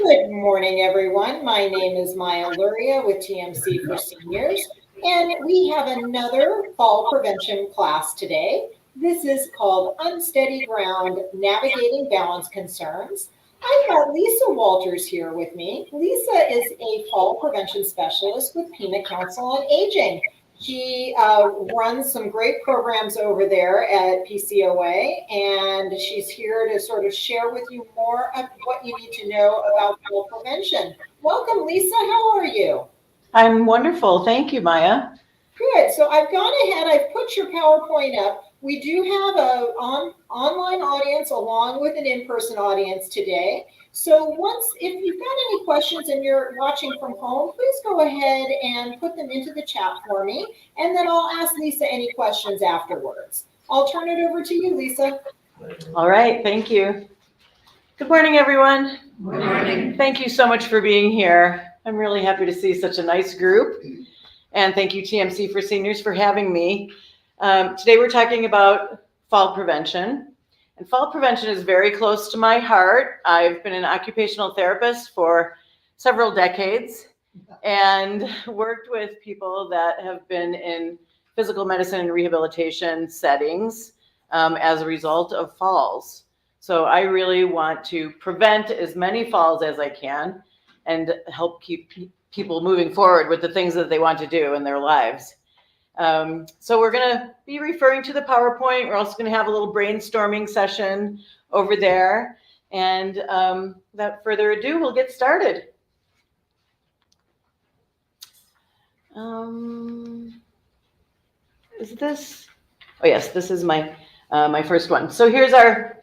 Good morning, everyone. My name is Maya Luria with TMC for Seniors, and we have another fall prevention class today. This is called Unsteady Ground, Navigating Balance Concerns. I've got Lisa Walters here with me. Lisa is a fall prevention specialist with Pima Council on Aging. She runs some great programs over there at PCOA, and she's here to sort of share with you more of what you need to know about fall prevention. Welcome, Lisa. How are you? I'm wonderful. Thank you, Maya. Good. So I've gone ahead, I've put your PowerPoint up. We do have an online audience along with an in-person audience today. So if you've got any questions and you're watching from home, please go ahead and put them into the chat for me, and then I'll ask Lisa any questions afterwards. I'll turn it over to you, Lisa. All right, thank you. Good morning, everyone. Good morning. Thank you so much for being here. I'm really happy to see such a nice group. And thank you, TMC for Seniors, for having me. Today we're talking about fall prevention. And fall prevention is very close to my heart. I've been an occupational therapist for several decades and worked with people that have been in physical medicine and rehabilitation settings as a result of falls. So I really want to prevent as many falls as I can and help keep people moving forward with the things that they want to do in their lives. So we're going to be referring to the PowerPoint. We're also going to have a little brainstorming session over there. And without further ado, we'll get started. Is this? Oh, yes, this is my first one. So here's our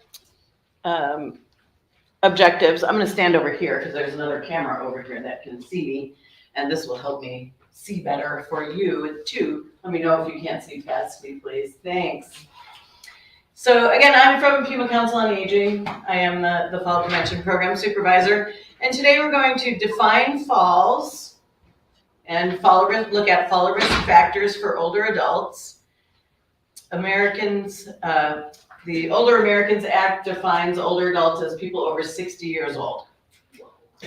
objectives. I'm going to stand over here because there's another camera over here that can see me. And this will help me see better for you too. Let me know if you can't see past me, please. Thanks. So again, I'm from Pima Council on Aging. I am the Fall Prevention Program Supervisor. And today we're going to define falls and look at fall risk factors for older adults. Americans, the Older Americans Act defines older adults as people over 60 years old.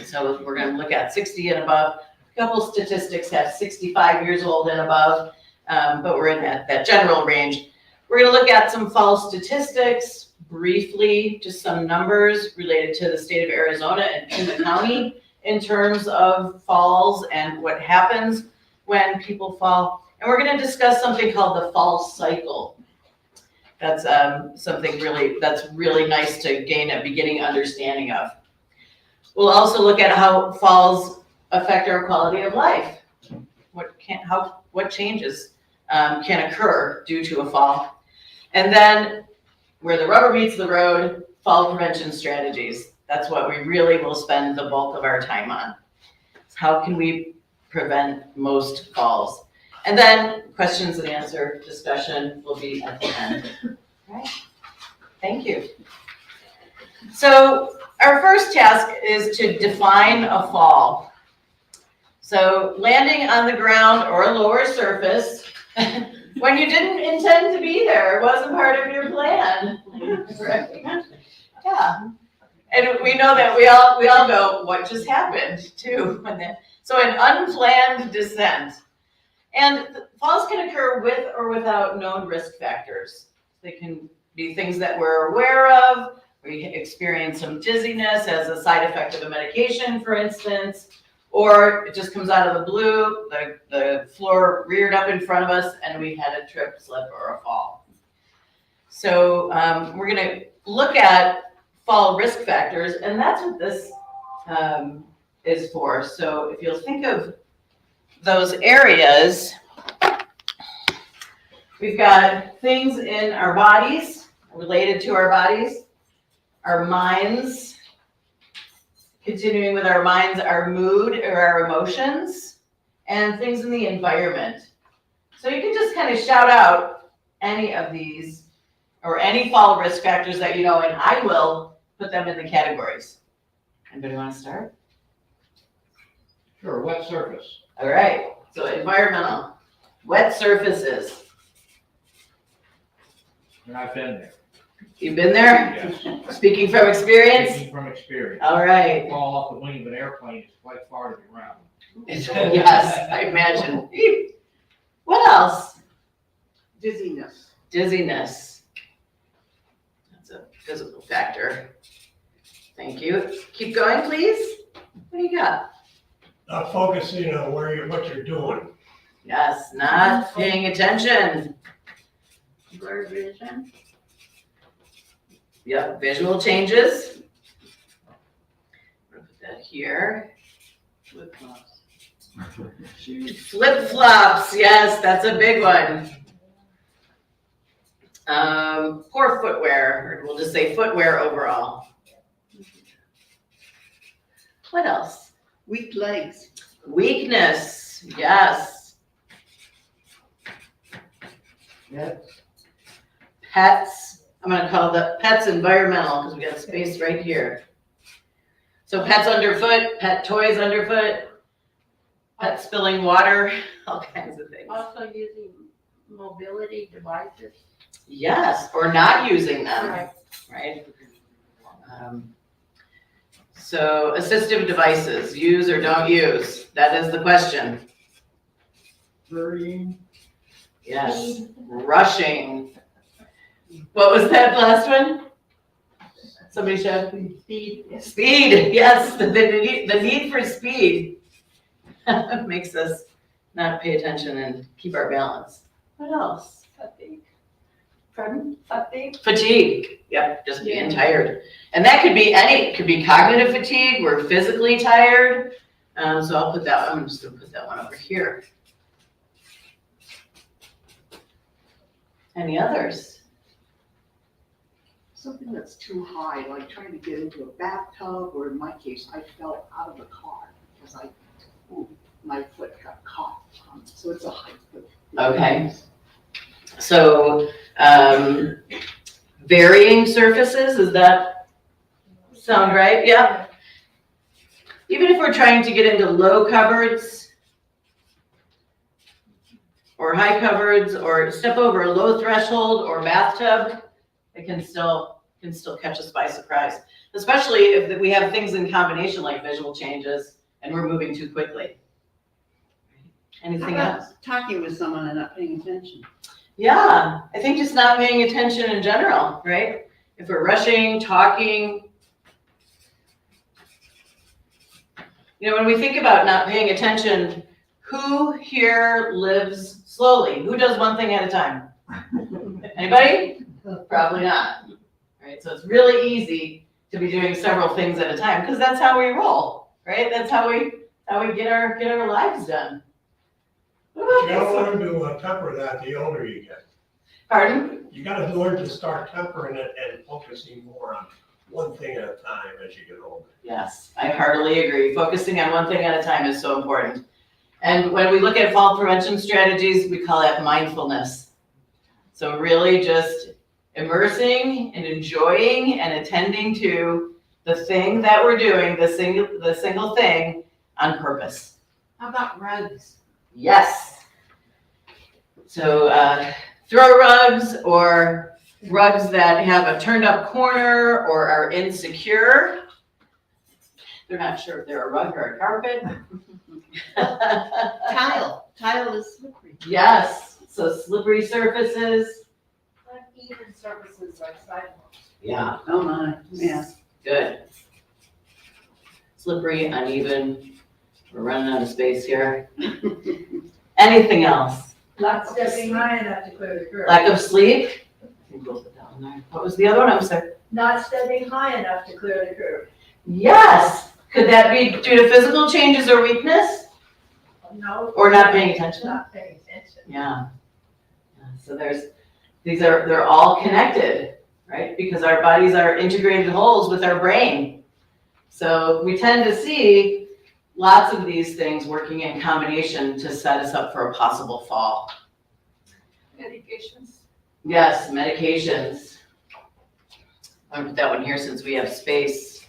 So we're going to look at 60 and above. A couple statistics have 65 years old and above, but we're in that general range. We're going to look at some fall statistics briefly, just some numbers related to the state of Arizona and Pima County in terms of falls and what happens when people fall. And we're going to discuss something called the fall cycle. That's something that's really nice to gain a beginning understanding of. We'll also look at how falls affect our quality of life. What changes can occur due to a fall. And then where the rubber meets the road, fall prevention strategies. That's what we really will spend the bulk of our time on. How can we prevent most falls? And then questions and answer discussion will be at the end. All right. Thank you. So our first task is to define a fall. So landing on the ground or a lower surface when you didn't intend to be there, it wasn't part of your plan. Right? Yeah. And we know that we all go, what just happened too? So an unplanned descent. And falls can occur with or without known risk factors. They can be things that we're aware of. We experience some dizziness as a side effect of a medication, for instance, or it just comes out of the blue, the floor reared up in front of us, and we had a trip, slip, or a fall. So we're going to look at fall risk factors, and that's what this is for. So if you'll think of those areas, we've got things in our bodies, related to our bodies, our minds, continuing with our minds, our mood or our emotions, and things in the environment. So you can just kind of shout out any of these or any fall risk factors that you know, and I will put them in the categories. Anybody want to start? Sure, wet surface. All right, so environmental, wet surfaces. And I've been there. You've been there? Yes. Speaking from experience? Speaking from experience. All right. Fall off the wing of an airplane is quite far to the ground. Yes, I imagine. What else? Dizziness. Dizziness. That's a physical factor. Thank you. Keep going, please. What do you got? Not focusing on what you're doing. Yes, not paying attention. Blurred vision. Yep, visual changes. I'm gonna put that here. Flip-flops. Flip-flops, yes, that's a big one. Poor footwear, or we'll just say footwear overall. What else? Weak legs. Weakness, yes. Yep. Pets, I'm gonna call the pets environmental because we got space right here. So pets underfoot, pet toys underfoot, pet spilling water, all kinds of things. Also using mobility devices. Yes, or not using them, right? So assistive devices, use or don't use, that is the question. Hurrying. Yes, rushing. What was that last one? Somebody should. Speed. Speed, yes, the need for speed makes us not pay attention and keep our balance. What else? Fatigue. Pardon? Fatigue. Fatigue, yep, just being Yeah. tired. And that could be it could be cognitive fatigue, we're physically tired. So I'll put that, I'm just gonna put that one over here. Any others? Something that's too high, like trying to get into a bathtub, or in my case, I fell out of the car because my foot got caught. So it's a height. Okay. So, varying surfaces, does that sound right? Yeah. Even if we're trying to get into low cupboards or high cupboards or step over a low threshold or bathtub, it can still catch us by surprise, especially if we have things in combination like visual changes and we're moving too quickly. Anything else? Talking with someone and not paying attention. Yeah, I think just not paying attention in general, right? If we're rushing, talking. You know, when we think about not paying attention, who here lives slowly? Who does one thing at a time? Anybody? Probably not, right? So it's really easy to be doing several things at a time because that's how we roll, right? That's how we get our lives done. What You about gotta this one? learn to temper that the older you get. Pardon? You gotta learn to start tempering it and focusing more on one thing at a time as you get older. Yes, I heartily agree. Focusing on one thing at a time is so important. And when we look at fall prevention strategies, we call that mindfulness. So really just immersing and enjoying and attending to the thing that we're doing, the single thing on purpose. How about rugs? Yes. So throw rugs or rugs that have a turned up corner or are insecure. They're not sure if they're a rug or a carpet. Tile. Tile is slippery. Yes, so slippery surfaces. Uneven surfaces like sidewalks. Yeah, Oh my, yeah. good. Slippery, uneven. We're running out of space here. Anything else? Not stepping high enough to clear the curb. Lack of sleep? I think we'll put that one there. What was the other one? I'm sorry. Not stepping high enough to clear the curb. Yes. Could that be due to physical changes or weakness? No. Or not paying attention? Not paying attention. Yeah. So they're all connected, right? Because our bodies are integrated wholes with our brain. So we tend to see lots of these things working in combination to set us up for a possible fall. Medications. Yes, medications. I'll put that one here since we have space.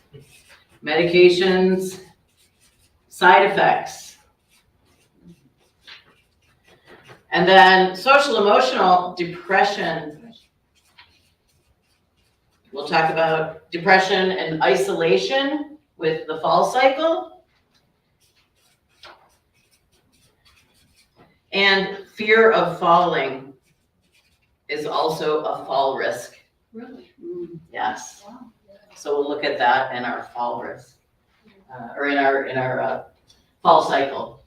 Medications, side effects. And then social emotional depression. We'll talk about depression and isolation with the fall cycle. And fear of falling is also a fall risk. Really? Yes. So we'll look at that in our fall risk, or in our fall cycle.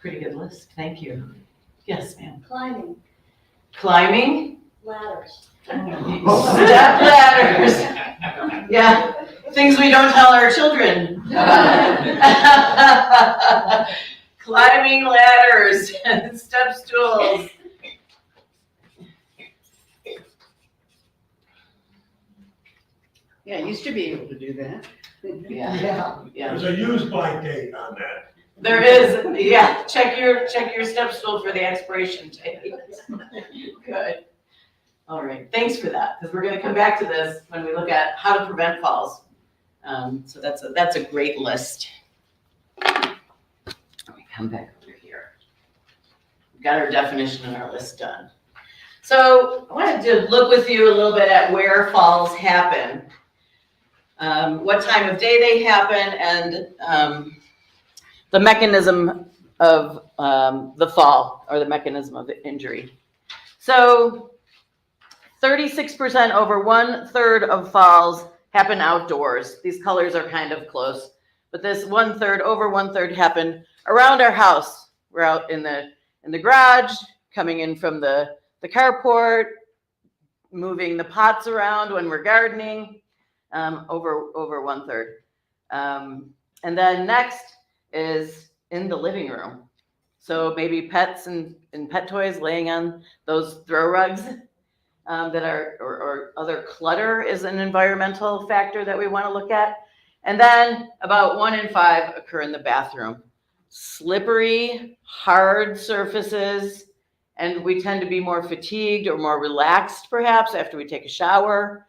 Pretty good list. Thank you. Yes, ma'am. Climbing, Climbing. ladders. Step ladders. Yeah, things we don't tell our children. Climbing ladders and step stools. Yeah, I used to be able to do that. Yeah. There's a use-by date on that. There is, yeah, check your step stool for the expiration date. Good. All right, thanks for that, because we're gonna come back to this when we look at how to prevent falls. So that's a great list. Let me come back over here. We've got our definition and our list done. So I wanted to look with you a little bit at where falls happen, what time of day they happen, and the mechanism of the fall, or the mechanism of the injury. So 36%, over 1/3 of falls happen outdoors. These colors are kind of close, but this 1/3, over 1/3 happen around our house. We're out in the garage, coming in from the carport, moving the pots around when we're gardening, over 1/3. And then next is in the living room. So maybe pets and pet toys laying on those throw rugs that are, or other clutter is an environmental factor that we want to look at. And then about 1 in 5 occur in the bathroom. Slippery, hard surfaces, and we tend to be more fatigued or more relaxed perhaps after we take a shower.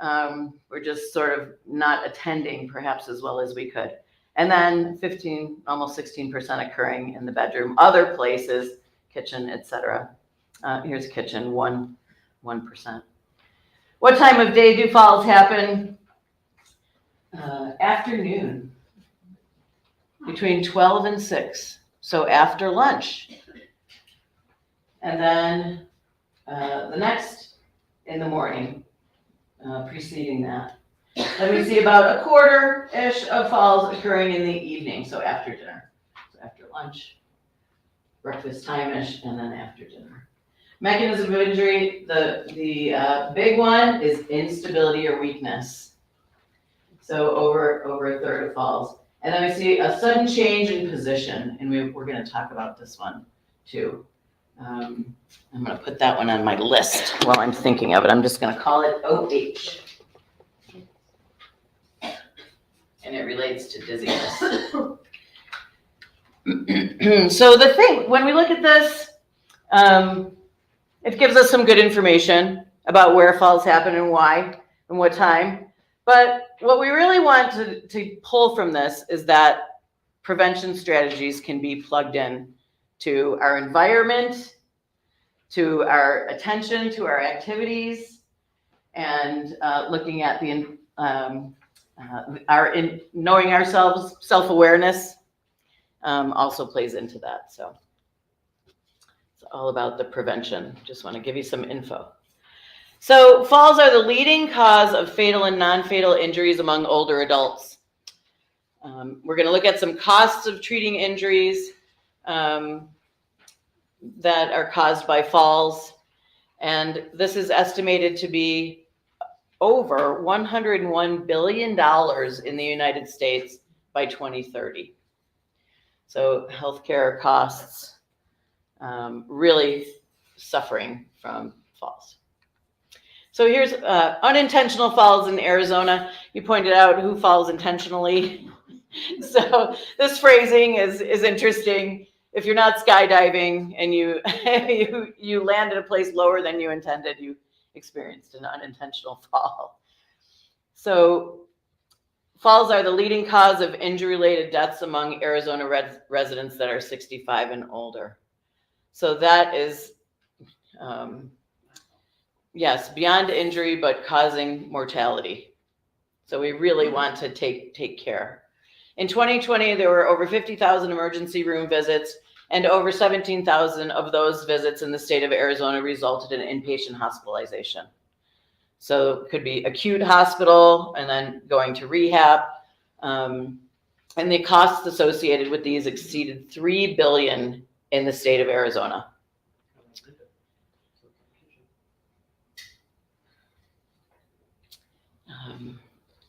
We're just sort of not attending perhaps as well as we could. And then 15, almost 16% occurring in the bedroom, other places, kitchen, etc. Here's kitchen, 1%. What time of day do falls happen? Afternoon, between 12 and 6, so after lunch. And then the next in the morning, preceding that. Then we see about 1/4-ish of falls occurring in the evening, so after dinner. So after lunch, breakfast time-ish, and then after dinner. Mechanism of injury, the big one is instability or weakness. So over 1/3 of falls. And then we see a sudden change in position, and we're going to talk about this one too. I'm going to put that one on my list while I'm thinking of it. I'm just going to call it OH. And it relates to dizziness. So the thing, when we look at this, it gives us some good information about where falls happen and why and what time. But what we really want to pull from this is that prevention strategies can be plugged in to our environment, to our attention, to our activities, and looking at the knowing ourselves, self-awareness also plays into that. So it's all about the prevention. Just want to give you some info. So falls are the leading cause of fatal and non-fatal injuries among older adults. We're going to look at some costs of treating injuries that are caused by falls. And this is estimated to be over $101 billion in the United States by 2030. So healthcare costs really suffering from falls. So here's unintentional falls in Arizona. You pointed out who falls intentionally. So this phrasing is interesting. If you're not skydiving and you you land at a place lower than you intended, you experienced an unintentional fall. So falls are the leading cause of injury-related deaths among Arizona residents that are 65 and older. So that is Yes, beyond injury, but causing mortality. So we really want to take care. In 2020, there were over 50,000 emergency room visits, and over 17,000 of those visits in the state of Arizona resulted in inpatient hospitalization. So it could be acute hospital and then going to rehab. And the costs associated with these exceeded $3 billion in the state of Arizona.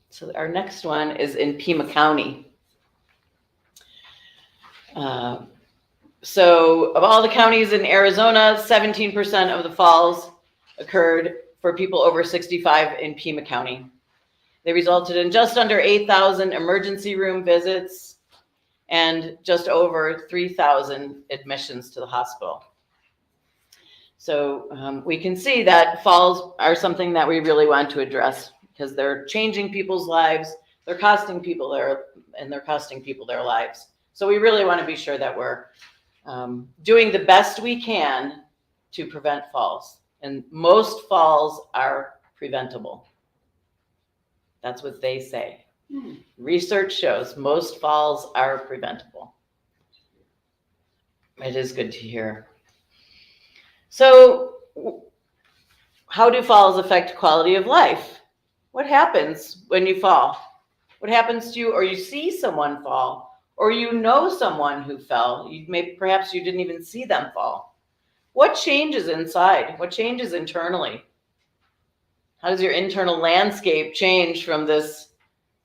So our next one is in Pima County. So of all the counties in Arizona, 17% of the falls occurred for people over 65 in Pima County. They resulted in just under 8,000 emergency room visits and just over 3,000 admissions to the hospital. So we can see that falls are something that we really want to address because they're changing people's lives, they're costing people their lives. So we really want to be sure that we're doing the best we can to prevent falls. And most falls are preventable. That's what they say. Research shows most falls are preventable. It is good to hear. So how do falls affect quality of life? What happens when you fall? What happens to you, or you see someone fall, or you know someone who fell? Perhaps you didn't even see them fall. What changes inside? What changes internally? How does your internal landscape change from this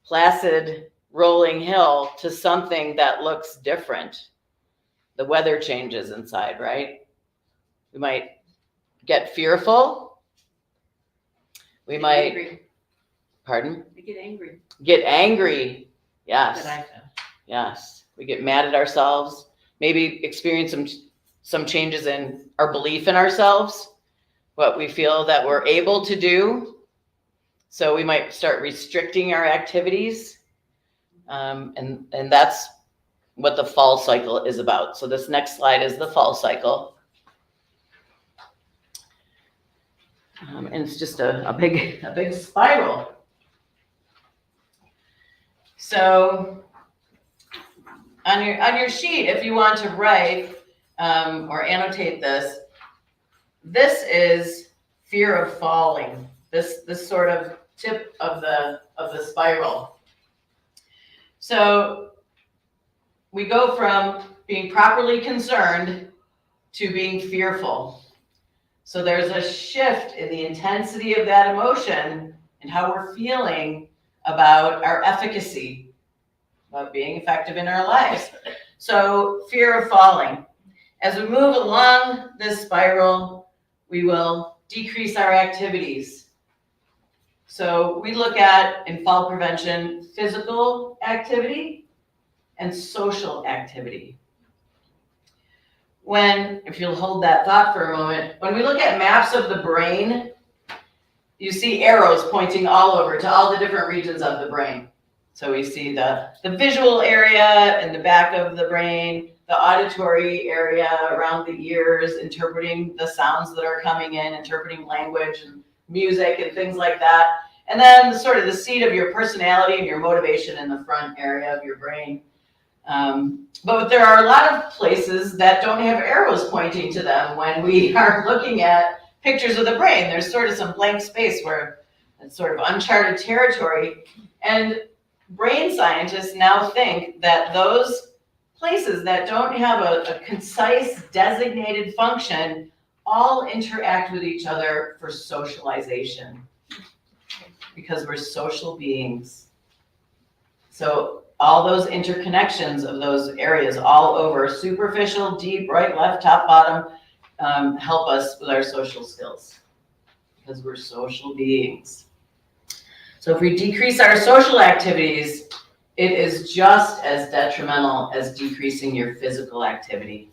placid rolling hill to something that looks different? The weather changes inside, right? We might get fearful. We might, Angry. pardon? We get angry. Get angry. Yes. That I feel. Yes. We get mad at ourselves. Maybe experience some changes in our belief in ourselves, what we feel that we're able to do. So we might start restricting our activities. And that's what the fall cycle is about. So this next slide is the fall cycle. And it's just a big spiral. So on your sheet, if you want to write or annotate this, this is fear of falling. This sort of tip of the spiral. So we go from being properly concerned to being fearful. So there's a shift in the intensity of that emotion and how we're feeling about our efficacy, about being effective in our lives. So fear of falling. As we move along this spiral, we will decrease our activities. So we look at, in fall prevention, physical activity and social activity. If you'll hold that thought for a moment, when we look at maps of the brain, you see arrows pointing all over to all the different regions of the brain. So we see the visual area in the back of the brain, the auditory area around the ears, interpreting the sounds that are coming in, interpreting language and music and things like that. And then the seat of your personality and your motivation in the front area of your brain. But there are a lot of places that don't have arrows pointing to them when we are looking at pictures of the brain. There's sort of some blank space where it's sort of uncharted territory. And brain scientists now think that those places that don't have a concise designated function all interact with each other for socialization, because we're social beings. So all those interconnections of those areas all over, superficial, deep, right, left, top, bottom, help us with our social skills, because we're social beings. So if we decrease our social activities, it is just as detrimental as decreasing your physical activity.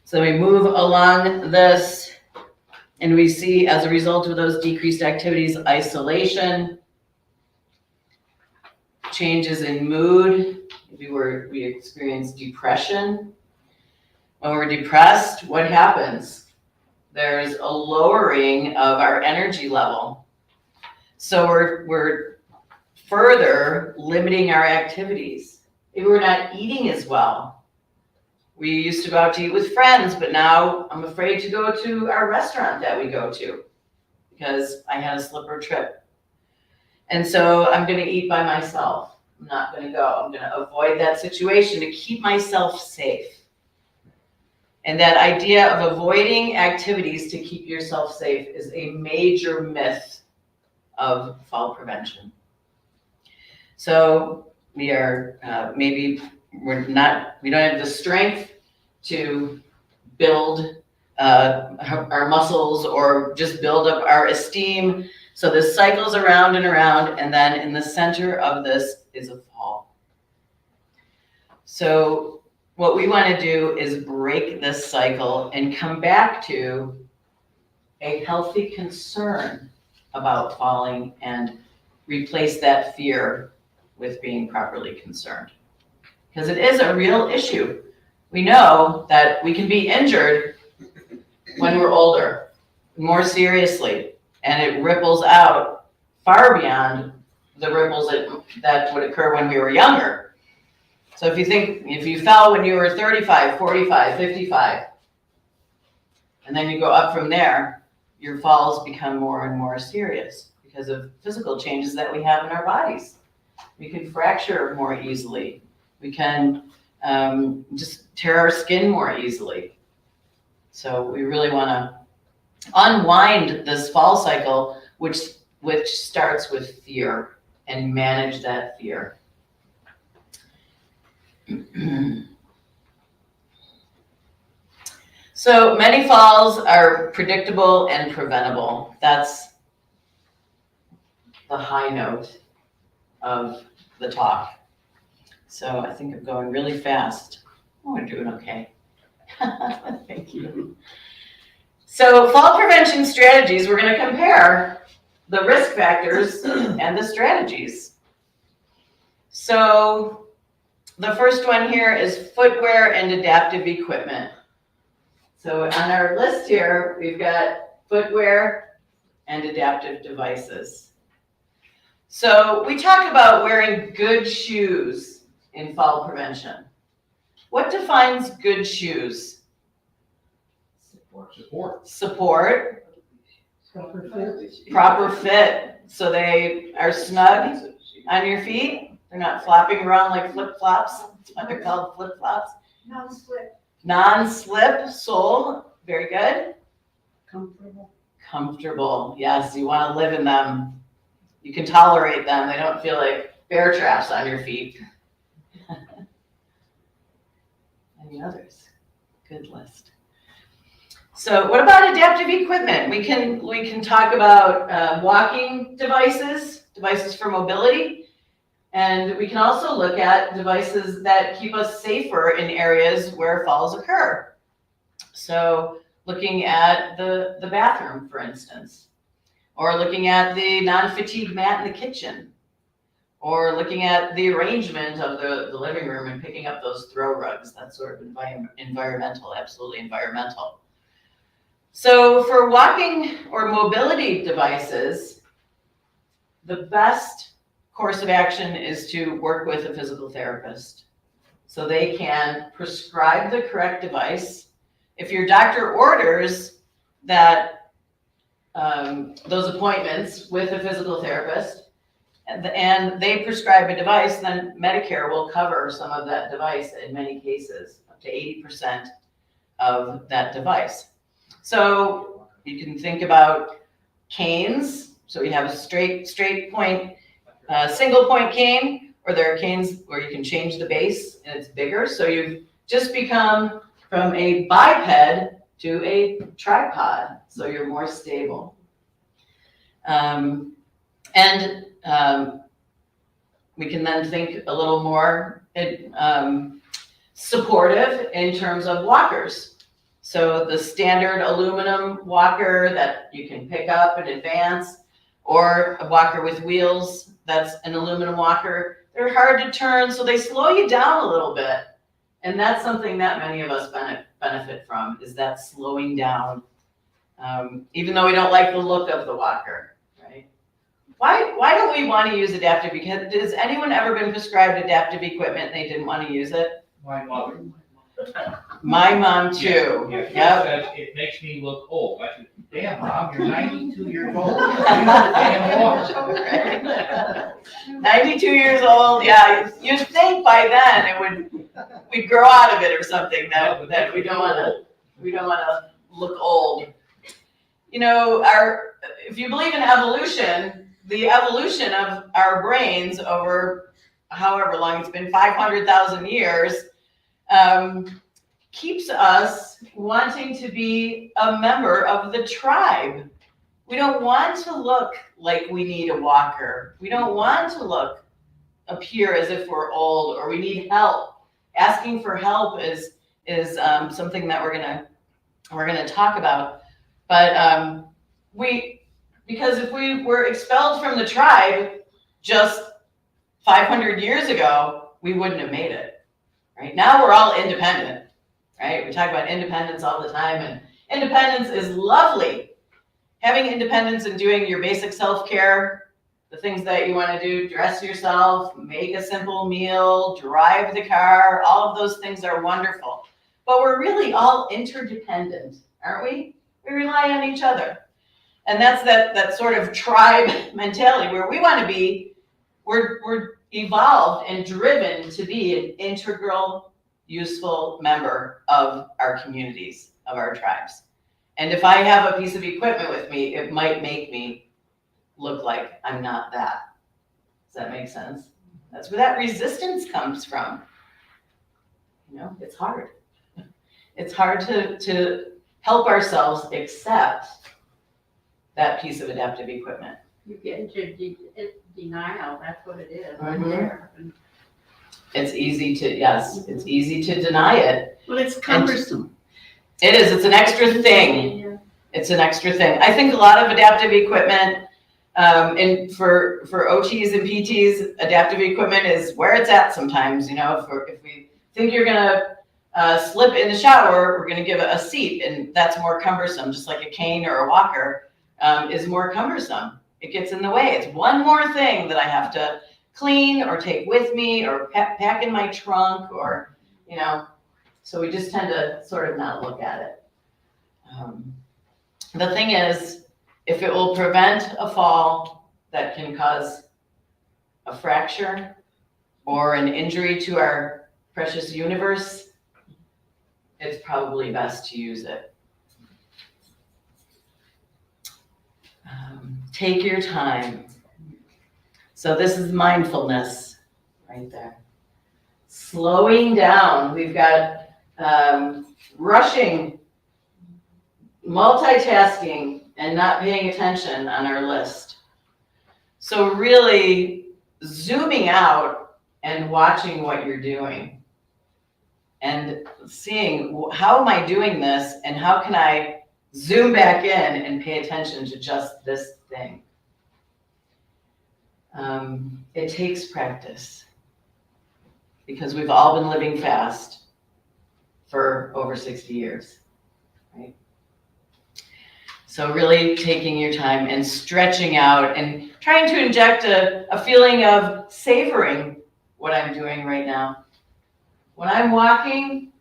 So we move along this, and we see, as a result of those decreased activities, isolation, changes in mood. Maybe we experience depression. When we're depressed, what happens? there's a lowering of our energy level. So we're further limiting our activities. Maybe we're not eating as well. We used to go out to eat with friends, but now I'm afraid to go to our restaurant that we go to because I had a slipper trip. And so I'm gonna eat by myself. I'm not gonna go. I'm gonna avoid that situation to keep myself safe. And that idea of avoiding activities to keep yourself safe is a major myth of fall prevention. So we are, maybe we don't have the strength to build our muscles or just build up our esteem. So this cycles around and around, and then in the center of this is a fall. So what we want to do is break this cycle and come back to a healthy concern about falling and replace that fear with being properly concerned. Because it is a real issue. We know that we can be injured when we're older, more seriously, and it ripples out far beyond the ripples that would occur when we were younger. So if you fell when you were 35, 45, 55, and then you go up from there, your falls become more and more serious because of physical changes that we have in our bodies. We can fracture more easily. We can just tear our skin more easily. So we really want to unwind this fall cycle, which starts with fear, and manage that fear. So many falls are predictable and preventable. That's the high note of the talk. So I think I'm going really fast. Oh, we're doing okay. Thank you. So fall prevention strategies, we're going to compare the risk factors and the strategies. So the first one here is footwear and adaptive equipment. So on our list here, we've got footwear and adaptive devices. So we talk about wearing good shoes in fall prevention. What defines good shoes? Support. Proper fit. So they are snug on your feet. They're not flopping around like flip-flops. That's why they're called flip-flops. Non-slip. Non-slip sole. Very good. Comfortable. Yes, you want to live in them. You can tolerate them. They don't feel like bear traps on your feet. Any others? Good list. So what about adaptive equipment? We can talk about walking devices for mobility, and we can also look at devices that keep us safer in areas where falls occur. So looking at the bathroom, for instance, or looking at the non-fatigue mat in the kitchen, or looking at the arrangement of the living room and picking up those throw rugs. That's sort of environmental, absolutely environmental. So for walking or mobility devices, the best course of action is to work with a physical therapist. So they can prescribe the correct device. If your doctor orders that those appointments with a physical therapist, and they prescribe a device, then Medicare will cover some of that device in many cases, up to 80% of that device. So you can think about canes. So you have a straight point, single point cane, or there are canes where you can change the base and it's bigger. So you've just become from a biped to a tripod, so you're more stable. We can then think a little more supportive in terms of walkers. So the standard aluminum walker that you can pick up and advance, or a walker with wheels, that's an aluminum walker. They're hard to turn, so they slow you down a little bit. And that's something that many of us benefit from, is that slowing down even though we don't like the look of the walker, right? Why don't we want to use adaptive? Because has anyone ever been prescribed adaptive equipment and they didn't want to use it? My mother. My mom too. Yeah, she Yep. says it makes me look old. I said, damn, Mom, you're 92 years old. Use the damn walker. 92 years old, yeah, you'd think by then we'd grow out of it or something, that we don't wanna look old. You know, if you believe in evolution, the evolution of our brains over however long it's been, 500,000 years, keeps us wanting to be a member of the tribe. We don't want to look like we need a walker. We don't want to appear as if we're old or we need help. Asking for help is something that we're gonna talk about. But because if we were expelled from the tribe just 500 years ago, we wouldn't have made it. Right now we're all independent. Right? We talk about independence all the time, and independence is lovely. Having independence and doing your basic self-care, the things that you want to do, dress yourself, make a simple meal, drive the car, all of those things are wonderful. But we're really all interdependent, aren't we? We rely on each other. And that's that sort of tribe mentality where we want to be, we're evolved and driven to be an integral, useful member of our communities, of our tribes. And if I have a piece of equipment with me, it might make me look like I'm not that. Does that make sense? That's where that resistance comes from. You know, it's hard. It's hard to help ourselves accept that piece of adaptive equipment. You get into denial, that's what it is, right Mhm. there. It's easy to deny it. Well, it's cumbersome. It is, it's an extra thing. It's an extra thing. I think a lot of adaptive equipment, and for OTs and PTs, adaptive equipment is where it's at sometimes. You know, if we think you're gonna slip in the shower, we're gonna give it a seat, and that's more cumbersome, just like a cane or a walker is more cumbersome. It gets in the way. It's one more thing that I have to clean or take with me or pack in my trunk, or, you know, so we just tend to sort of not look at it. The thing is, if it will prevent a fall that can cause a fracture or an injury to our precious universe, it's probably best to use it. Take your time. So this is mindfulness right there. Slowing down. We've got rushing, multitasking, and not paying attention on our list. So really zooming out and watching what you're doing and seeing, how am I doing this, and how can I zoom back in and pay attention to just this thing. It takes practice because we've all been living fast for over 60 years, right? So really taking your time and stretching out and trying to inject a feeling of savoring what I'm doing right now. When I'm walking,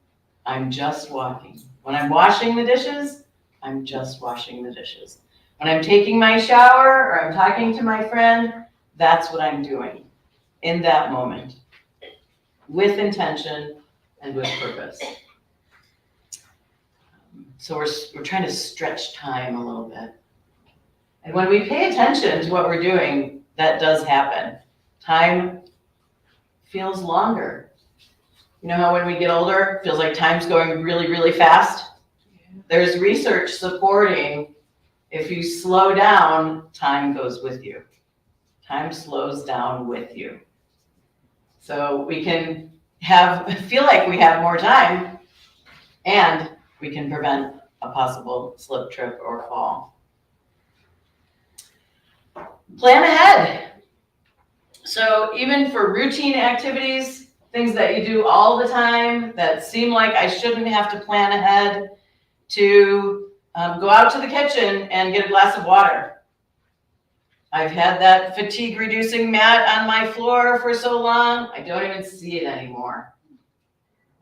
I'm just walking. When I'm washing the dishes, I'm just washing the dishes. When I'm taking my shower or I'm talking to my friend, that's what I'm doing in that moment, with intention and with purpose. So we're trying to stretch time a little bit. And when we pay attention to what we're doing, that does happen. Time feels longer. You know how when we get older, it feels like time's going really, really fast? There's research supporting if you slow down, time goes with you. Time slows down with you. So we can feel like we have more time, and we can prevent a possible slip, trip, or fall. Plan ahead. So even for routine activities, things that you do all the time that seem like I shouldn't have to plan ahead, to Go out to the kitchen and get a glass of water. I've had that fatigue reducing mat on my floor for so long, I don't even see it anymore,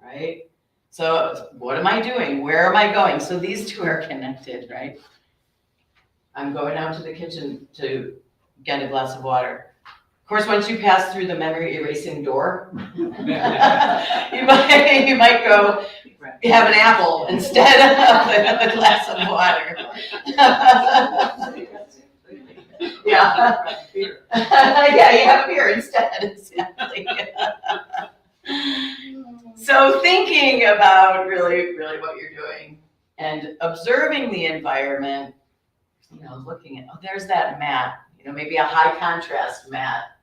right? So what am I doing? Where am I going? So these two are connected, right? I'm going out to the kitchen to get a glass of water. Of course, once you pass through the memory erasing door, you might go have an apple instead of a glass of water. Yeah. Yeah, you have a beer instead, exactly. So thinking about really what you're doing and observing the environment, looking at, there's that mat, maybe a high contrast mat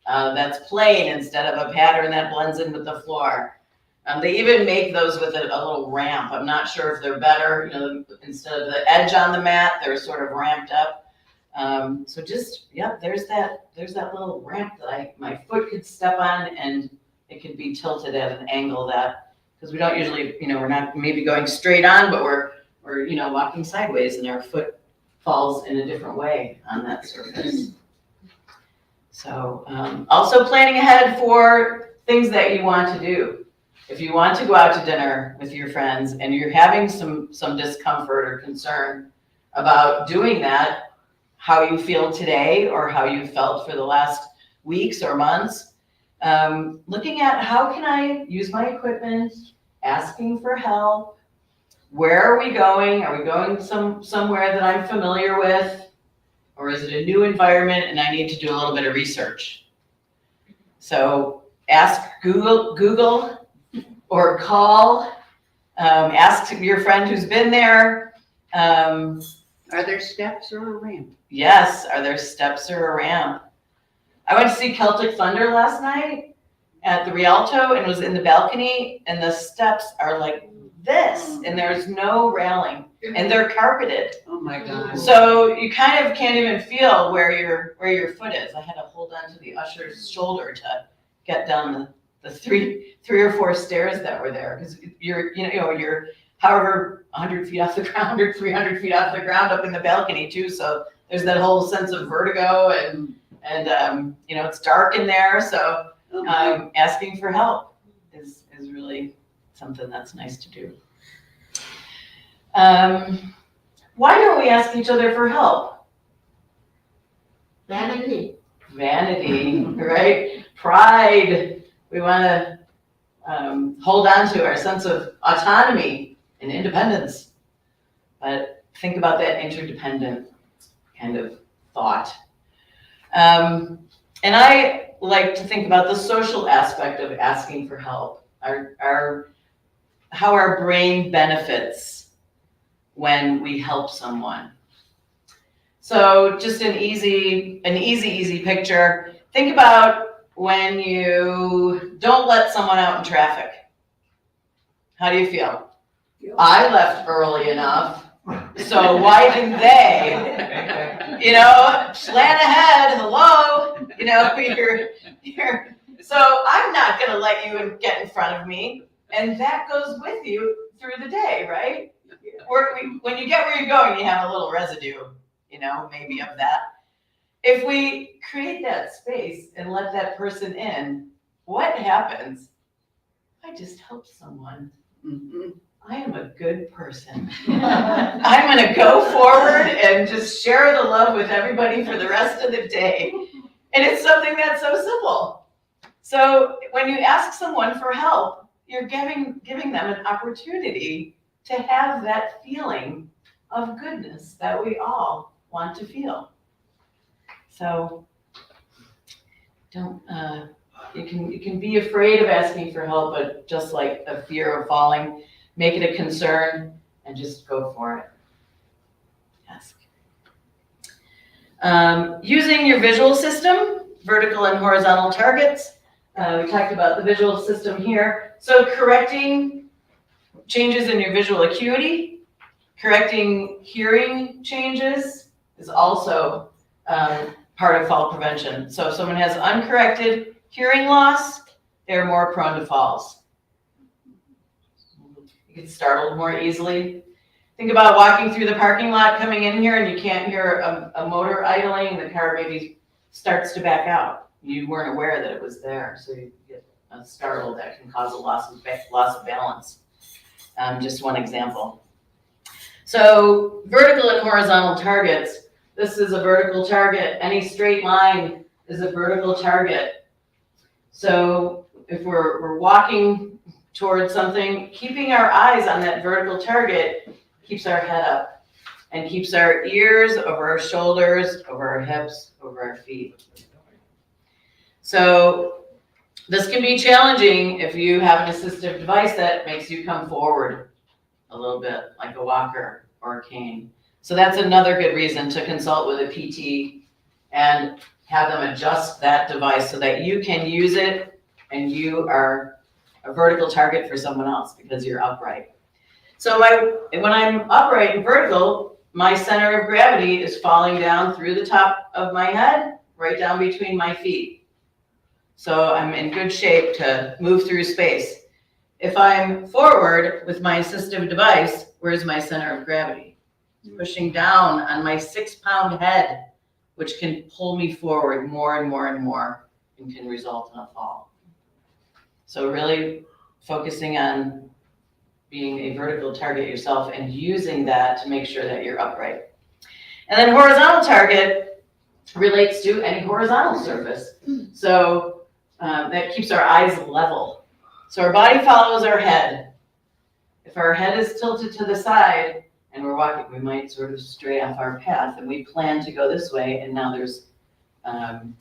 that's plain instead of a pattern that blends in with the floor. They even make those with a little ramp. I'm not sure if they're better, instead of the edge on the mat, they're sort of ramped up. So just, there's that little ramp that my foot could step on, and it could be tilted at an angle because we don't usually, we're not maybe going straight on, but we're walking sideways and our foot falls in a different way on that surface. So also planning ahead for things that you want to do. If you want to go out to dinner with your friends and you're having some discomfort or concern about doing that, how you feel today or how you felt for the last weeks or months, looking at how can I use my equipment, asking for help, where are we going? Are we going somewhere that I'm familiar with? Or is it a new environment and I need to do a little bit of research? So ask Google or call, ask your friend who's been there. Are there steps or a ramp? Yes, are there steps or a ramp? I went to see Celtic Thunder last night at the Rialto and was in the balcony, and the steps are like this, and there's no railing, and they're carpeted. Oh my God. So you kind of can't even feel where your foot is. I had to hold on to the usher's shoulder to get down the three or four stairs that were there, because you're however 100 feet off the ground or 300 feet off the ground up in the balcony too. So there's that whole sense of vertigo and it's dark in there. So asking for help is really something that's nice to do. Why don't we ask each other for help? Vanity. Vanity, right? Pride. We want to hold on to our sense of autonomy and independence. But think about that interdependent kind of thought. And I like to think about the social aspect of asking for help, how our brain benefits when we help someone. So just an easy picture. Think about when you don't let someone out in traffic. How do you feel? I left early enough, so why didn't they? Plan ahead, hello, so I'm not gonna let you get in front of me, and that goes with you through the day, right? When you get where you're going, you have a little residue, maybe of that. If we create that space and let that person in, what happens? I just helped someone. Mm-hmm. I am a good person. I'm going to go forward and just share the love with everybody for the rest of the day. And it's something that's so simple. So when you ask someone for help, you're giving them an opportunity to have that feeling of goodness that we all want to feel. So don't you can be afraid of asking for help, but just like a fear of falling, make it a concern and just go for it. Ask. Using your visual system, vertical and horizontal targets. We talked about the visual system here. So correcting changes in your visual acuity, correcting hearing changes is also part of fall prevention. So if someone has uncorrected hearing loss, they're more prone to falls. You get startled more easily. think about walking through the parking lot coming in here and you can't hear a motor idling, the car maybe starts to back out. You weren't aware that it was there, so you get a startle that can cause a loss of balance. Just one example. So vertical and horizontal targets. This is a vertical target. Any straight line is a vertical target. So if we're walking towards something, keeping our eyes on that vertical target keeps our head up and keeps our ears over our shoulders, over our hips, over our feet. So this can be challenging if you have an assistive device that makes you come forward a little bit, like a walker or a cane. So that's another good reason to consult with a PT and have them adjust that device so that you can use it and you are a vertical target for someone else because you're upright. So when I'm upright and vertical, my center of gravity is falling down through the top of my head, right down between my feet. So I'm in good shape to move through space. If I'm forward with my assistive device, where's my center of gravity? It's pushing down on my 6-pound head, which can pull me forward more and more and more and can result in a fall. So really focusing on being a vertical target yourself and using that to make sure that you're upright. And then horizontal target relates to any horizontal surface. So that keeps our eyes level. So our body follows our head. If our head is tilted to the side and we're walking, we might sort of stray off our path and we plan to go this way and now there's an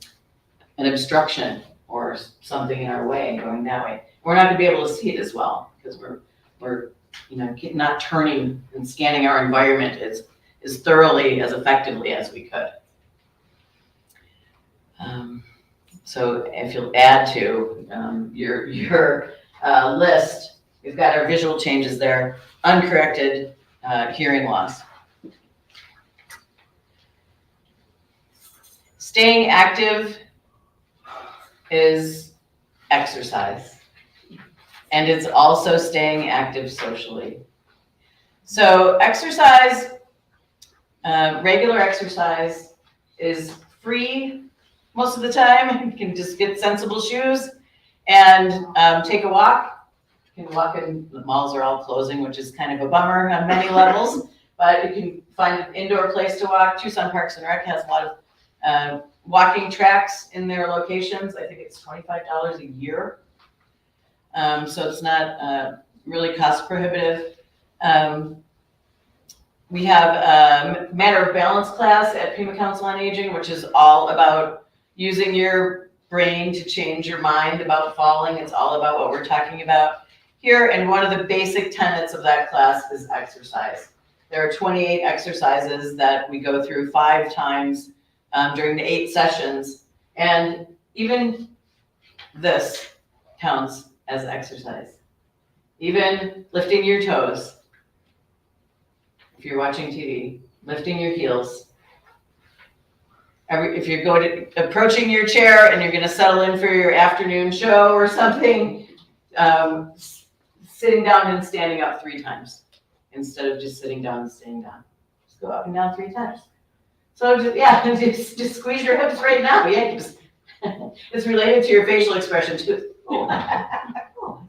obstruction or something in our way going that way. We're not gonna be able to see it as well because we're not turning and scanning our environment as thoroughly, as effectively as we could. So if you'll add to your list, we've got our visual changes there, uncorrected hearing loss. Staying active is exercise. And it's also staying active socially. So exercise, regular exercise is free most of the time. You can just get sensible shoes and take a walk. You can walk in, the malls are all closing, which is kind of a bummer on many levels, but you can find an indoor place to walk. Tucson Parks and Rec has a lot of walking tracks in their locations. I think it's $25 a year. So it's not really cost prohibitive. We have a Matter of Balance class at Pima Council on Aging, which is all about using your brain to change your mind about falling. It's all about what we're talking about here. And one of the basic tenets of that class is exercise. There are 28 exercises that we go through 5 times during the 8 sessions. And even this counts as exercise. Even lifting your toes, if you're watching TV, lifting your heels. If you're approaching your chair and you're going to settle in for your afternoon show or something, sitting down and standing up 3 times instead of just sitting down and staying down. Just go up and down 3 times. So just squeeze your hips right now. Yeah, it's related to your facial expression too. Oh, I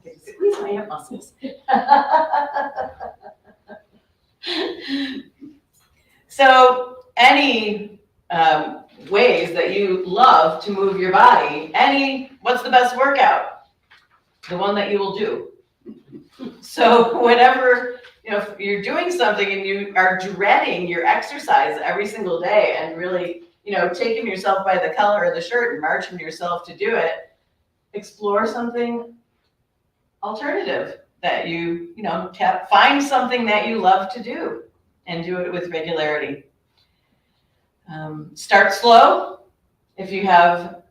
can squeeze my hip muscles. So any ways that you love to move your body, what's the best workout? The one that you will do. So whenever, if you're doing something and you are dreading your exercise every single day and really, taking yourself by the collar of the shirt and marching yourself to do it, explore something alternative that find something that you love to do and do it with regularity. Start slow. If you have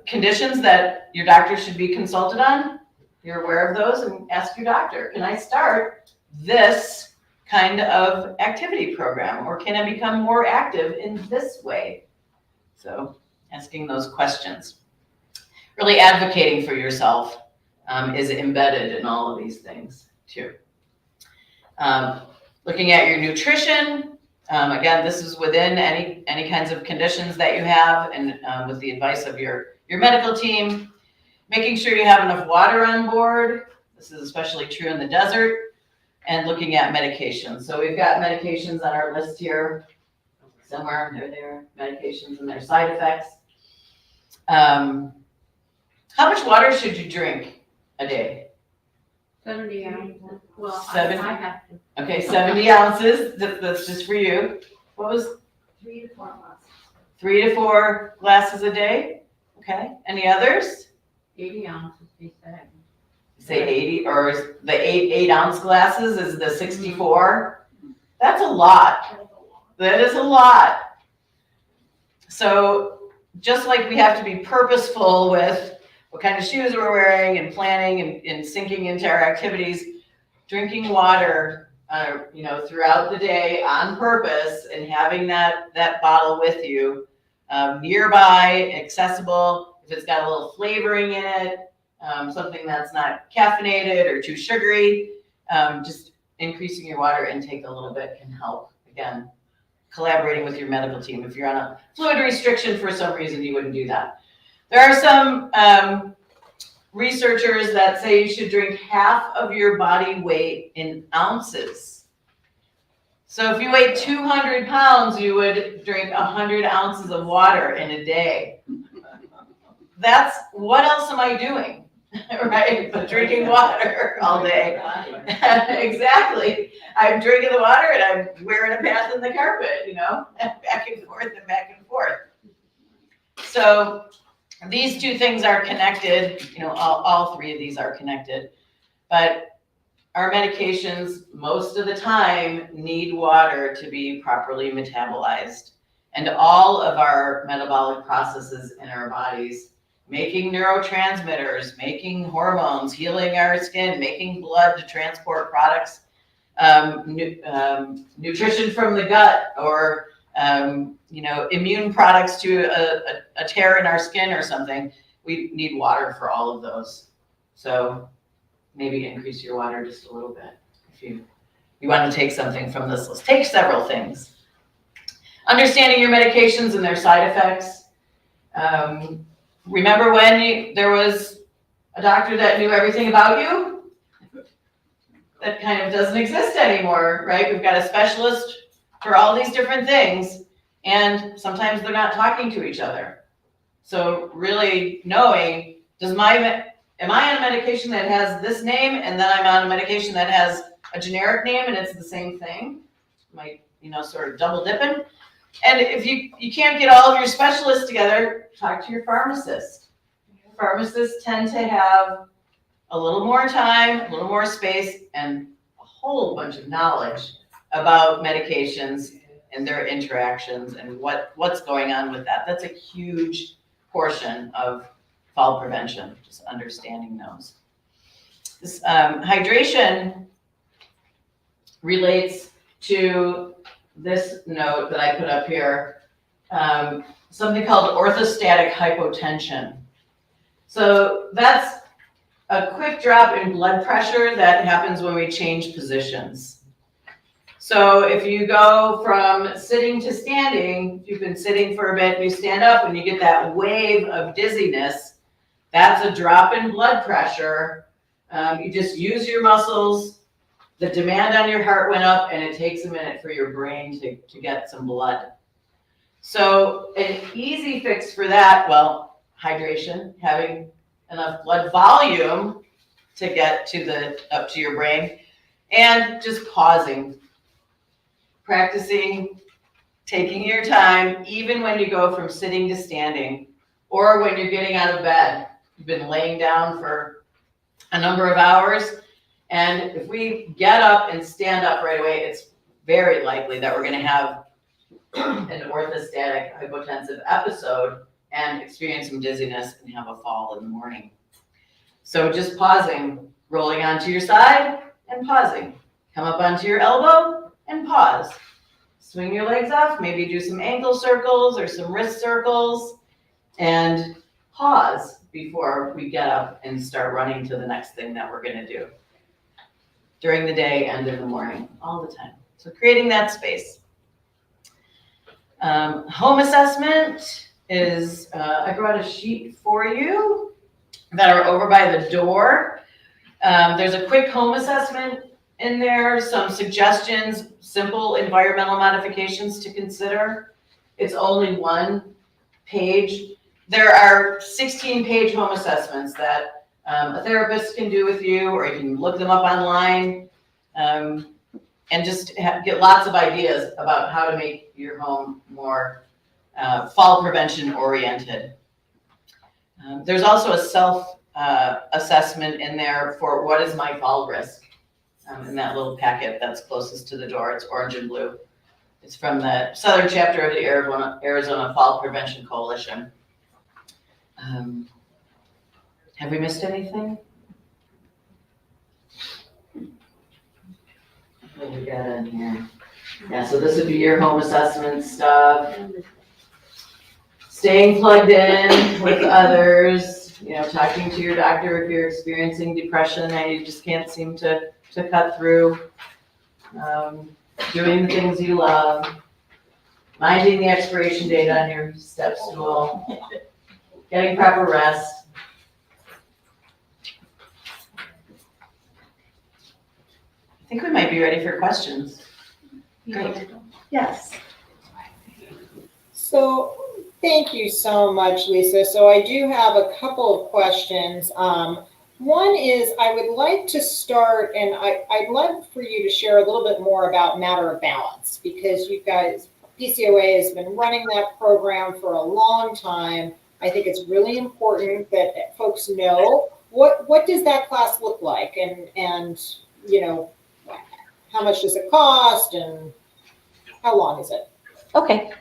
conditions that your doctor should be consulted on, you're aware of those, and ask your doctor, can I start this kind of activity program, or can I become more active in this way? So asking those questions. Really advocating for yourself is embedded in all of these things too. Looking at your nutrition. Again, this is within any kinds of conditions that you have, and with the advice of your medical team. Making sure you have enough water on board. This is especially true in the desert. And looking at medications. So we've got medications on our list here. Somewhere they're there, medications and their side effects. How much water should you drink a day? 70 ounces. Well, Seven? I have to. Okay, 70 ounces. That's just for you. What was 3 to 4 months. 3 to 4 glasses a day? Okay. Any others? 80 ounces, he said. Say 80, or is the 8-ounce glasses is the 64? That's a lot. That is a lot. So just like we have to be purposeful with what kind of shoes we're wearing and planning and sinking into our activities, drinking water, throughout the day on purpose and having that bottle with you, nearby, accessible. If it's got a little flavoring in it, something that's not caffeinated or too sugary, just increasing your water intake a little bit can help. Again, collaborating with your medical team. If you're on a fluid restriction for some reason, you wouldn't do that. There are some researchers that say you should drink half of your body weight in ounces. So if you weigh 200 pounds, you would drink 100 ounces of water in a day. That's, what else am I doing? Right? But drinking water all day. Exactly. I'm drinking the water and I'm wearing a path in the carpet, back and forth and back and forth. So these two things are connected, all three of these are connected, but our medications most of the time need water to be properly metabolized. And all of our metabolic processes in our bodies, making neurotransmitters, making hormones, healing our skin, making blood to transport products, nutrition from the gut, or immune products to a tear in our skin or something. We need water for all of those. So maybe increase your water just a little bit if you want to take something from this list. Take several things. Understanding your medications and their side effects. Remember when there was a doctor that knew everything about you? That kind of doesn't exist anymore, right? We've got a specialist for all these different things, and sometimes they're not talking to each other. So really knowing, am I on a medication that has this name, and then I'm on a medication that has a generic name and it's the same thing? Might, sort of double dipping. And if you can't get all of your specialists together, talk to your pharmacist. Pharmacists tend to have a little more time, a little more space, and a whole bunch of knowledge about medications and their interactions and what's going on with that. That's a huge portion of fall prevention, just understanding those. This hydration relates to this note that I put up here, something called orthostatic hypotension. So that's a quick drop in blood pressure that happens when we change positions. So if you go from sitting to standing, if you've been sitting for a bit, you stand up and you get that wave of dizziness, that's a drop in blood pressure. You just use your muscles. The demand on your heart went up, and it takes a minute for your brain to get some blood. So an easy fix for that, well, hydration, having enough blood volume to get up to your brain, and just pausing, practicing, taking your time, even when you go from sitting to standing, or when you're getting out of bed. You've been laying down for a number of hours, and if we get up and stand up right away, it's very likely that we're going to have an orthostatic hypotensive episode and experience some dizziness and have a fall in the morning. So just pausing, rolling onto your side and pausing. Come up onto your elbow and pause. Swing your legs off, maybe do some ankle circles or some wrist circles, and pause before we get up and start running to the next thing that we're going to do. During the day and in the morning, all the time. So creating that space. Home assessment is, I brought a sheet for you that are over by the door. There's a quick home assessment in there, some suggestions, simple environmental modifications to consider. It's only 1 page. There are 16-page home assessments that a therapist can do with you, or you can look them up online, and just get lots of ideas about how to make your home more fall prevention oriented. There's also a self assessment in there for what is my fall risk, in that little packet that's closest to the door. It's orange and blue. It's from the Southern chapter of the Arizona Fall Prevention Coalition. Have we missed anything? What do we got in here? Yeah, so this would be your home assessment stuff. Staying plugged in with others, talking to your doctor if you're experiencing depression and you just can't seem to cut through. Doing the things you love. Minding the expiration date on your step stool. Getting proper rest. I think we might be ready for questions. Great. Yes. So thank you so much, Lisa. So I do have a couple of questions. One is I would like to start, and I'd love for you to share a little bit more about Matter of Balance, because you guys, PCOA has been running that program for a long time. I think it's really important that folks know what does that class look like, and how much does it cost, and how long is it? Okay.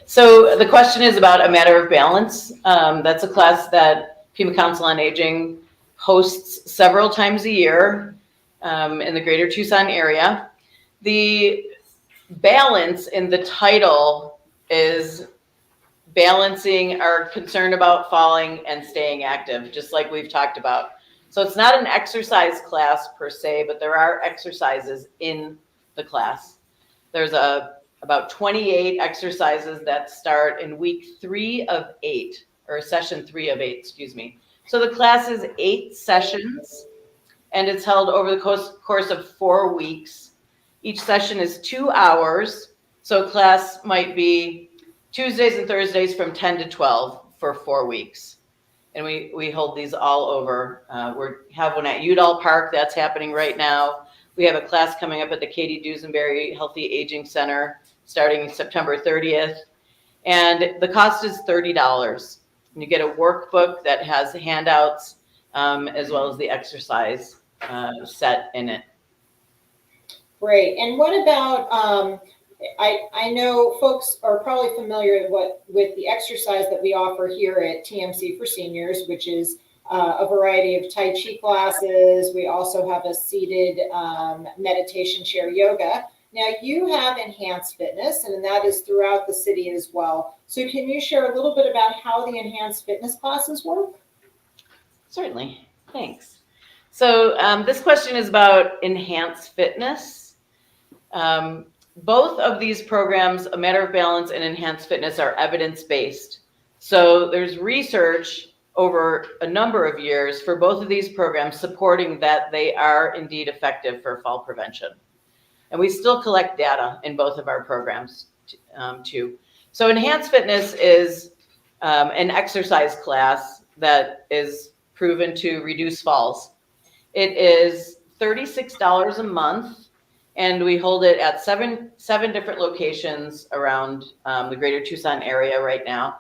So the question is about A Matter of Balance. That's a class that Pima Council on Aging hosts several times a year in the greater Tucson area. The balance in the title is balancing our concern about falling and staying active, just like we've talked about. So it's not an exercise class per se, but there are exercises in the class. There's about 28 exercises that start in week 3 of 8, or session 3 of 8, excuse me. So the class is 8 sessions, and it's held over the course of 4 weeks. Each session is 2 hours. So class might be Tuesdays and Thursdays from 10 to 12 for 4 weeks. And we hold these all over. We have one at Udall Park that's happening right now. We have a class coming up at the Katie Dusenberry Healthy Aging Center starting September 30th. And the cost is $30. And you get a workbook that has handouts as well as the exercise set in it. Great. And what about, I know folks are probably familiar with the exercise that we offer here at TMC for Seniors, which is a variety of Tai Chi classes. We also have a seated meditation chair yoga. Now you have Enhanced Fitness, and that is throughout the city as well. So can you share a little bit about how the Enhanced Fitness classes work? Certainly. Thanks. So this question is about Enhanced Fitness. Both of these programs, A Matter of Balance and Enhanced Fitness, are evidence-based. So there's research over a number of years for both of these programs supporting that they are indeed effective for fall prevention. And we still collect data in both of our programs too. So Enhanced Fitness is an exercise class that is proven to reduce falls. It is $36 a month. And we hold it at seven different locations around the greater Tucson area right now.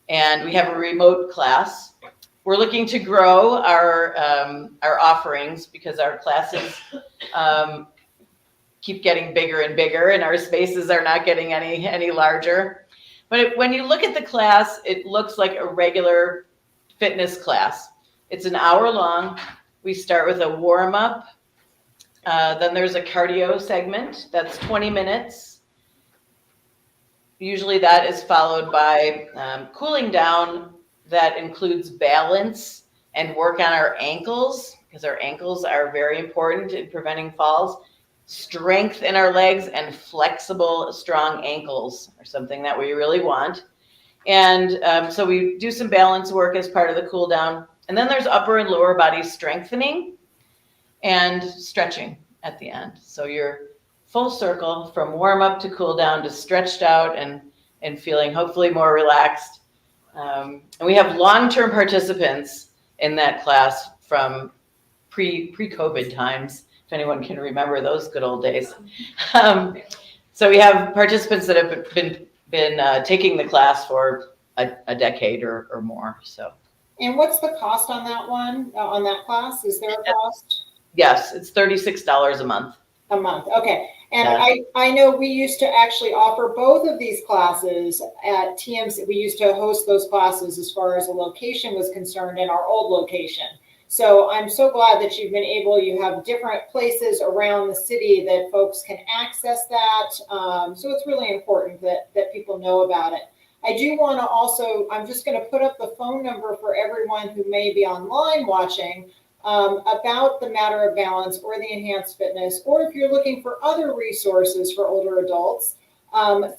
And we have a remote class. We're looking to grow our offerings because our classes keep getting bigger and bigger, and our spaces are not getting any larger. But when you look at the class, it looks like a regular fitness class. It's an hour long. We start with a warm-up. Then there's a cardio segment that's 20 minutes. Usually that is followed by cooling down that includes balance and work on our ankles, because our ankles are very important in preventing falls. strength in our legs and flexible, strong ankles are something that we really want. And so we do some balance work as part of the cool down. And then there's upper and lower body strengthening and stretching at the end. So you're full circle from warm up to cool down to stretched out and feeling hopefully more relaxed. And we have long-term participants in that class from pre-COVID times, if anyone can remember those good old days. So we have participants that have been taking the class for a decade or more. So. And what's the cost on that one, on that class? Is there a cost? Yes, it's $36 a month. A month, okay. And Yeah. I know we used to actually offer both of these classes at TMC. We used to host those classes as far as the location was concerned in our old location. So I'm so glad that you've been able, you have different places around the city that folks can access that. So it's really important that people know about it. I do want to also, I'm just going to put up the phone number for everyone who may be online watching about the Matter of Balance or the Enhanced Fitness, or if you're looking for other resources for older adults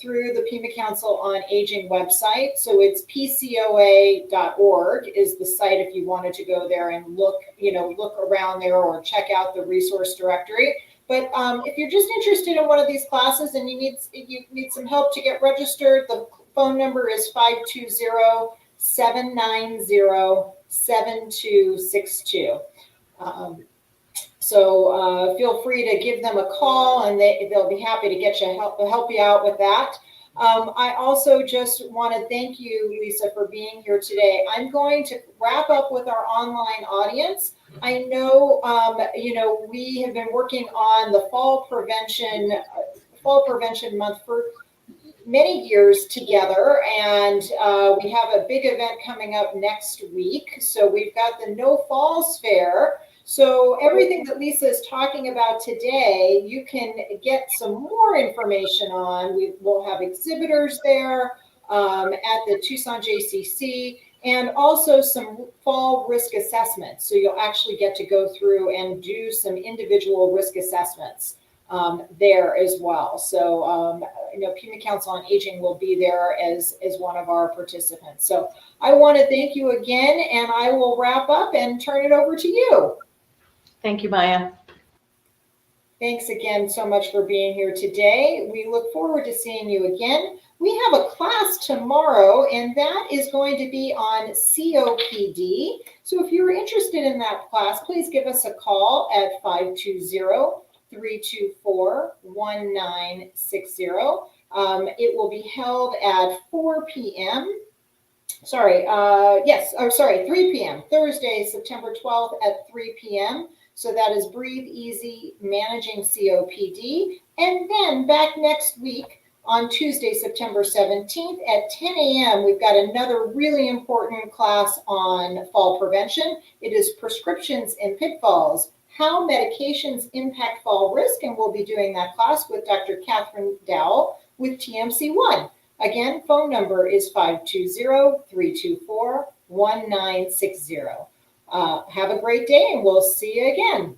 through the Pima Council on Aging website. So it's pcoa.org is the site if you wanted to go there and look around there or check out the resource directory. But if you're just interested in one of these classes and you need some help to get registered, the phone number is 520-790-7262. So feel free to give them a call and they'll be happy to help you out with that. I also just want to thank you, Lisa, for being here today. I'm going to wrap up with our online audience. I know, we have been working on the fall prevention month for many years together, and we have a big event coming up next week. So we've got the No Falls Fair. So everything that Lisa is talking about today, you can get some more information on. We'll have exhibitors there at the Tucson JCC, and also some fall risk assessments. So you'll actually get to go through and do some individual risk assessments there as well. So, Pima Council on Aging will be there as one of our participants. So I want to thank you again, and I will wrap up and turn it over to you. Thank you, Maya. Thanks again so much for being here today. We look forward to seeing you again. We have a class tomorrow, and that is going to be on COPD. So if you're interested in that class, please give us a call at 520-324-1960. It will be held at 4 p.m. 3 p.m. Thursday, September 12th at 3 p.m. So that is Breathe Easy, Managing COPD. And then back next week on Tuesday, September 17th at 10 a.m., we've got another really important class on fall prevention. It is Prescriptions and Pitfalls, How Medications Impact Fall Risk. And we'll be doing that class with Dr. Catherine Dowell with TMC1. Again, phone number is 520-324-1960. Have a great day, and we'll see you again.